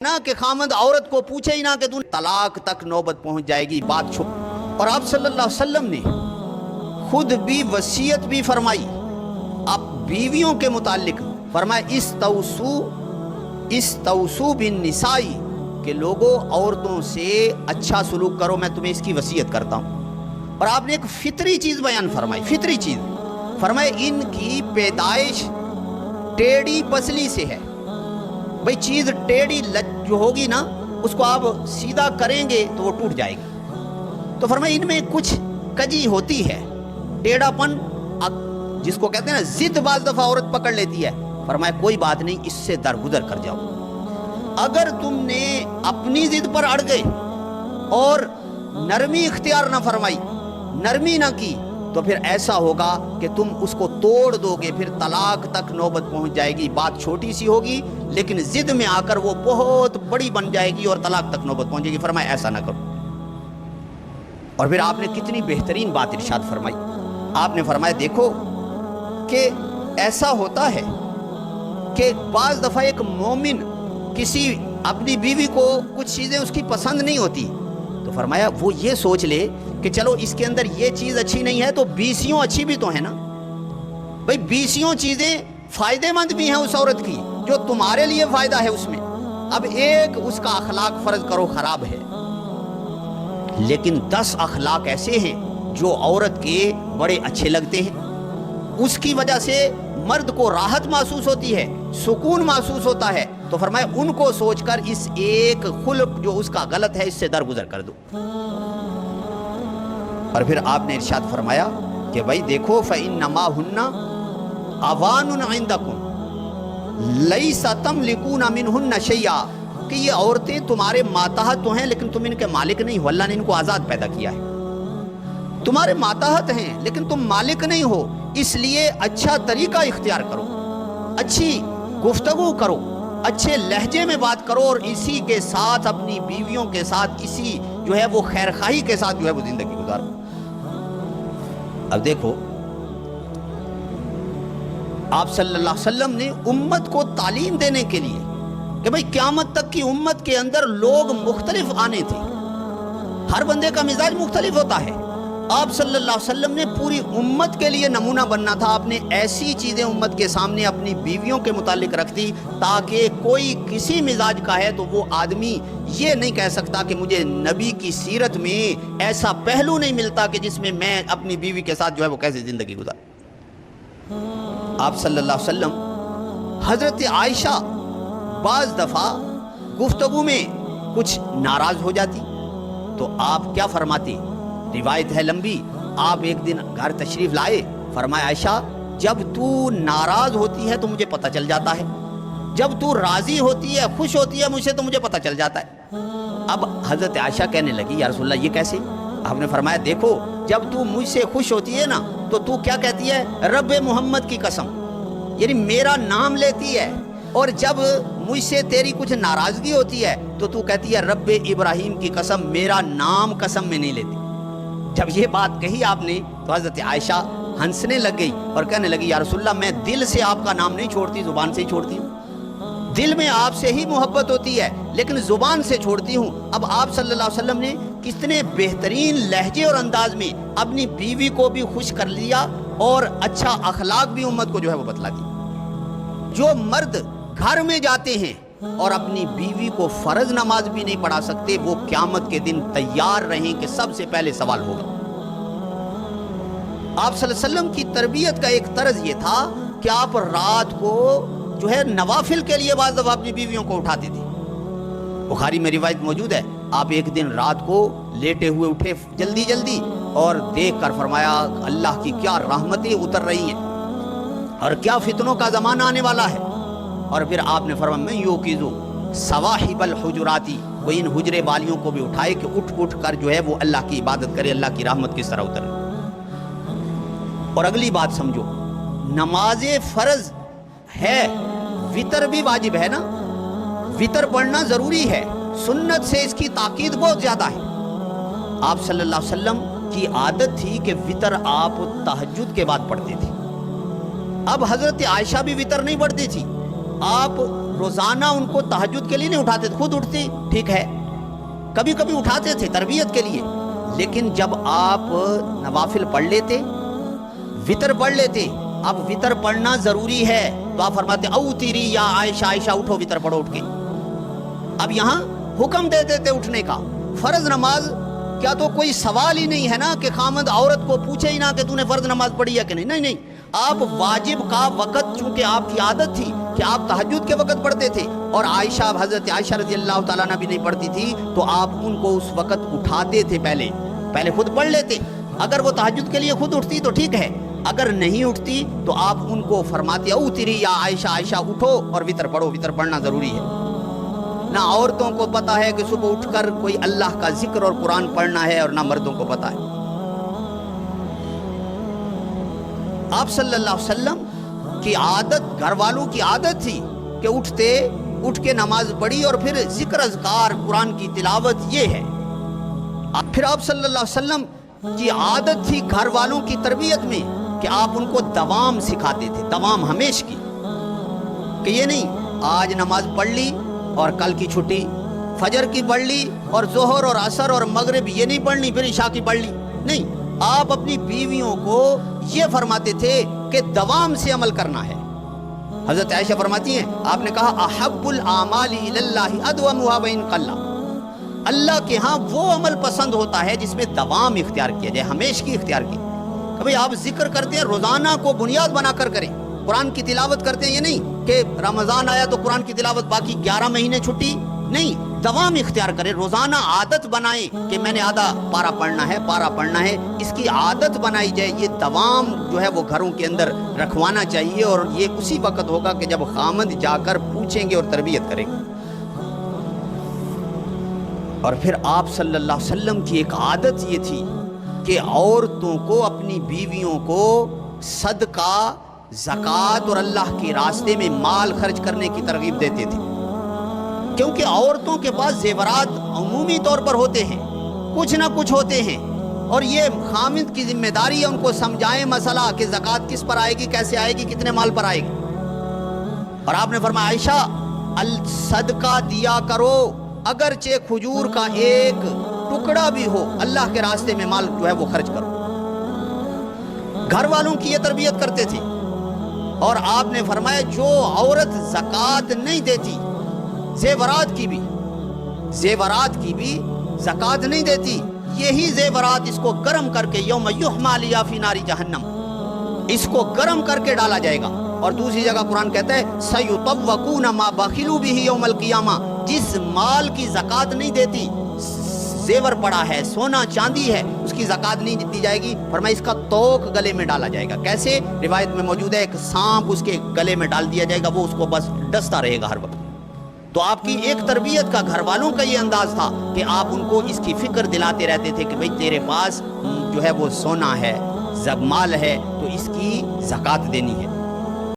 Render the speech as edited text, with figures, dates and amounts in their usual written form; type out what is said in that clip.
ना कि खामद औरत को पूछे ही ना कि तू तलाक तक नौबत पहुंच जाएगी, बात छुप। और आप सल्लल्लाहु अलैहि वसल्लम ने खुद भी वसीयत भी फरमाई आप बीवियों के मुतालिक, फरमाया इस्तौसू बिन निसाई कि लोगों औरतों से अच्छा सलूक करो, मैं तुम्हें इसकी वसीयत करता हूँ। और आपने एक फितरी चीज़ बयान फरमाई, फितरी चीज़ फरमाए इनकी पैदाइश टेढ़ी पसली से है। भाई चीज़ टेढ़ी जो होगी ना उसको आप सीधा करेंगे तो वो टूट जाएगी। तो फरमाए इनमें कुछ कजी होती है, टेढ़ापन जिसको कहते हैं ना, जिद बाज दफ़ा औरत पकड़ लेती है। फरमाया कोई बात नहीं, इससे दरगुजर कर जाओ। अगर तुमने अपनी जिद पर अड़ गए और नरमी इख्तियार ना फरमाई, नरमी ना की, तो फिर ऐसा होगा कि तुम उसको तोड़ दोगे, फिर तलाक तक नौबत पहुंच जाएगी। बात छोटी सी होगी लेकिन जिद में आकर वो बहुत बड़ी बन जाएगी और तलाक तक नौबत पहुंचेगी। फरमाया ऐसा ना करो। और फिर आपने कितनी बेहतरीन बात इरशाद फरमाई, आपने फरमाया देखो कि ऐसा होता है कि बाज दफ़ा एक मोमिन किसी अपनी बीवी को कुछ चीज़ें उसकी पसंद नहीं होती, तो फरमाया वो ये सोच ले कि चलो इसके अंदर ये चीज़ अच्छी नहीं है तो 20 अच्छी भी तो है ना। भाई 20 चीज़ें फ़ायदेमंद भी हैं उस औरत की, जो तुम्हारे लिए फ़ायदा है उसमें। अब एक उसका अखलाक फ़र्ज करो ख़राब है, लेकिन 10 अखलाक ऐसे हैं जो औरत के बड़े अच्छे लगते हैं। उसकी वजह से मर्द को राहत महसूस होती है, सुकून महसूस होता है। तो फरमाया उनको सोचकर इस एक खुल्क जो उसका गलत है इससे दरगुजर कर दो। और फिर आपने इरशाद फरमाया कि भाई देखो फ़इन्नमा हुन्ना अवानुन इंदकुम लैसा तमलिकूना मिनहुन्ना शैया, कि ये औरतें तुम्हारे मातहत तो हैं लेकिन तुम इनके मालिक नहीं हो। अल्लाह ने इनको आज़ाद पैदा किया है, तुम्हारे मातहत हैं लेकिन तुम मालिक नहीं हो। इसलिए अच्छा तरीका इख्तियार करो, अच्छी गुफ्तगू करो, अच्छे लहजे में बात करो और इसी के साथ अपनी बीवियों के साथ इसी जो है वो खैरखाही के साथ जो है वो जिंदगी गुजारो। अब देखो आप सल्लल्लाहु अलैहि वसल्लम ने उम्मत को तालीम देने के लिए कि भाई क़यामत तक की उम्मत के अंदर लोग मुख्तलिफ आने थे, हर बंदे का मिजाज मुख्तलिफ होता है। आप सल्लल्लाहु अलैहि वसल्लम ने पूरी उम्मत के लिए नमूना बनना था। आपने ऐसी चीज़ें उम्मत के सामने अपनी बीवियों के मुतालिक रख दी ताकि कोई किसी मिजाज का है तो वो आदमी ये नहीं कह सकता कि मुझे नबी की सीरत में ऐसा पहलू नहीं मिलता कि जिसमें मैं अपनी बीवी के साथ जो है वो कैसे ज़िंदगी गुजार। आप सल्लल्लाहु अलैहि वसल्लम हज़रत आयशा बाज़ दफ़ा गुफ्तगू में कुछ नाराज़ हो जाती तो आप क्या फरमाती, रिवायत है लंबी। आप एक दिन घर तशरीफ लाए, फरमाया आयशा जब तू नाराज होती है तो मुझे पता चल जाता है, जब तू राजी होती है खुश होती है मुझसे तो मुझे पता चल जाता है। अब हजरत आयशा कहने लगी या रसूलल्लाह ये कैसे? आपने फरमाया देखो जब तू मुझसे खुश होती है ना तो तू क्या कहती है, रब मोहम्मद की कसम, यानी मेरा नाम लेती है। और जब मुझसे तेरी कुछ नाराजगी होती है तो तू कहती है रब इब्राहिम की कसम, मेरा नाम कसम में नहीं लेती। जब ये बात कही आपने तो हज़रत आयशा हंसने लग गई और कहने लगी या रसूलल्लाह मैं दिल से आपका नाम नहीं छोड़ती, ज़ुबान से ही छोड़ती हूँ। दिल में आपसे ही मोहब्बत होती है लेकिन ज़ुबान से छोड़ती हूँ। अब आप सल्लल्लाहु अलैहि वसल्लम ने कितने बेहतरीन लहजे और अंदाज में अपनी बीवी को भी खुश कर लिया और अच्छा अखलाक भी उम्मत को जो है वो बतला दी। जो मर्द घर में जाते हैं और अपनी बीवी को फर्ज नमाज भी नहीं पढ़ा सकते, वो क़यामत के दिन तैयार रहें कि सबसे पहले सवाल होगा। आप सल्लल्लाहु अलैहि वसल्लम की तरबियत का एक तर्ज ये था कि आप रात को जो है नवाफिल के लिए बाज़ दफ़ा अपनी बीवियों को उठाते थे। बुखारी में रिवायत मौजूद है, आप एक दिन रात को लेटे हुए उठे जल्दी जल्दी और देख कर फरमाया अल्लाह की क्या रहमतें उतर रही हैं और क्या फितनों का ज़माना आने वाला है। और फिर आपने फरमाया मैं यूँ कीज़ू सवाहिबल हुजुराती, वो इन हुजरे वालियों को भी उठाए कि उठ उठ कर जो है वो अल्लाह की इबादत करे, अल्लाह की रहमत किस तरह उतरे। और अगली बात समझो, नमाज फ़र्ज है, वितर भी वाजिब है ना, वितर पढ़ना ज़रूरी है, सुन्नत से इसकी ताकीद बहुत ज़्यादा है। आप सल्लल्लाहु अलैहि वसल्लम की आदत थी कि वितर आप तहज्जुद के बाद पढ़ते थे। अब हज़रत आयशा भी वितर नहीं पढ़ती थी, आप روزانہ ان کو تہجد کے لیے نہیں اٹھاتے تھے، خود اٹھتی، ٹھیک ہے، کبھی کبھی اٹھاتے تھے تربیت کے لیے، لیکن جب آپ نوافل پڑھ لیتے، وطر پڑھ لیتے، اب وطر پڑھنا ضروری ہے تو آپ فرماتے اوتری یا عائشہ، عائشہ اٹھو وطر پڑھو اٹھ کے۔ اب یہاں حکم دے دیتے اٹھنے کا۔ فرض نماز کیا تو کوئی سوال ہی نہیں ہے نا کہ خامد عورت کو پوچھے ہی نہ کہ تو نے فرض نماز پڑھی ہے کہ نہیں، نہیں نہیں، آپ واجب کا وقت، چونکہ آپ کی عادت تھی کہ آپ تہجد کے وقت پڑھتے تھے، اور عائشہ، حضرت عائشہ رضی اللہ تعالیٰ عنہ بھی نہیں پڑھتی تھی، تو آپ ان کو اس وقت اٹھاتے تھے، پہلے خود پڑھ لیتے۔ اگر وہ تہجد کے لیے خود اٹھتی تو ٹھیک ہے، اگر نہیں اٹھتی تو آپ ان کو فرماتے اوتری یا عائشہ، عائشہ اٹھو اور وطر پڑھو، وطر پڑھنا ضروری ہے۔ نہ عورتوں کو پتا ہے کہ صبح اٹھ کر کوئی اللہ کا ذکر اور قرآن پڑھنا ہے، اور نہ مردوں کو پتا ہے۔ آپ صلی اللہ علیہ وسلم کی عادت، گھر والوں کی عادت تھی کہ اٹھ کے نماز پڑھی اور پھر ذکر اذکار، قرآن کی تلاوت، یہ ہے۔ پھر آپ صلی اللہ علیہ وسلم کی عادت تھی گھر والوں کی تربیت میں کہ آپ ان کو دوام سکھاتے تھے، دوام ہمیشہ کی، کہ یہ نہیں آج نماز پڑھ لی اور کل کی چھٹی، فجر کی پڑھ لی اور ظہر اور عصر اور مغرب یہ نہیں پڑھنی پھر عشاء کی پڑھ لی، نہیں۔ آپ اپنی بیویوں کو یہ فرماتے تھے کہ دوام سے عمل کرنا ہے۔ حضرت عائشہ فرماتی ہیں، آپ نے کہا احب الاعمال الی اللہ ادومها وان قل، اللہ کے ہاں وہ عمل پسند ہوتا ہے جس میں دوام اختیار کیا جائے، ہمیشہ کی اختیار کی۔ کہ بھئی آپ ذکر کرتے ہیں، روزانہ کو بنیاد بنا کر کریں، قرآن کی تلاوت کرتے ہیں، یہ نہیں کہ رمضان آیا تو قرآن کی تلاوت باقی 11 مہینے چھٹی، نہیں، دوام اختیار کریں، روزانہ عادت بنائیں کہ میں نے آدھا پارا پڑھنا ہے، اس کی عادت بنائی جائے۔ یہ دوام جو ہے وہ گھروں کے اندر رکھوانا چاہیے، اور یہ اسی وقت ہوگا کہ جب خامد جا کر پوچھیں گے اور تربیت کریں گے۔ اور پھر آپ صلی اللہ علیہ وسلم کی ایک عادت یہ تھی کہ عورتوں کو، اپنی بیویوں کو صدقہ، زکوٰۃ اور اللہ کے راستے میں مال خرچ کرنے کی ترغیب دیتے تھے، کیونکہ عورتوں کے پاس زیورات عمومی طور پر ہوتے ہیں، کچھ نہ کچھ ہوتے ہیں، اور یہ خامد کی ذمہ داری ہے ان کو سمجھائیں مسئلہ کہ زکوٰۃ کس پر آئے گی، کیسے آئے گی، کتنے مال پر آئے گی۔ اور آپ نے فرمایا عائشہ صدقہ دیا کرو، اگرچہ کھجور کا ایک ٹکڑا بھی ہو، اللہ کے راستے میں مال جو ہے وہ خرچ کرو۔ گھر والوں کی یہ تربیت کرتے تھے۔ اور آپ نے فرمایا جو عورت زکوٰۃ نہیں دیتی، زیورات کی بھی زکوٰۃ نہیں دیتی، یہی زیورات اس کو گرم کر کے یوم یحمى علیہا فی نار جہنم، اس کو گرم کر کے ڈالا جائے گا۔ اور دوسری جگہ قرآن کہتا ہے سیطوقون ما بخلوا بہ یوم القیامہ، جس مال کی زکوٰۃ نہیں دیتی، زیور پڑا ہے، سونا چاندی ہے، اس کی زکوٰۃ نہیں دی جائے گی، فرمایا اس کا توق گلے میں ڈالا جائے گا۔ کیسے؟ روایت میں موجود ہے ایک سانپ اس کے گلے میں ڈال دیا جائے گا، وہ اس کو بس ڈستا رہے گا ہر وقت۔ تو آپ کی ایک تربیت کا، گھر والوں کا یہ انداز تھا کہ آپ ان کو اس کی فکر دلاتے رہتے تھے کہ بھئی تیرے پاس جو ہے وہ سونا ہے، مال ہے، تو اس کی زکوٰۃ دینی ہے۔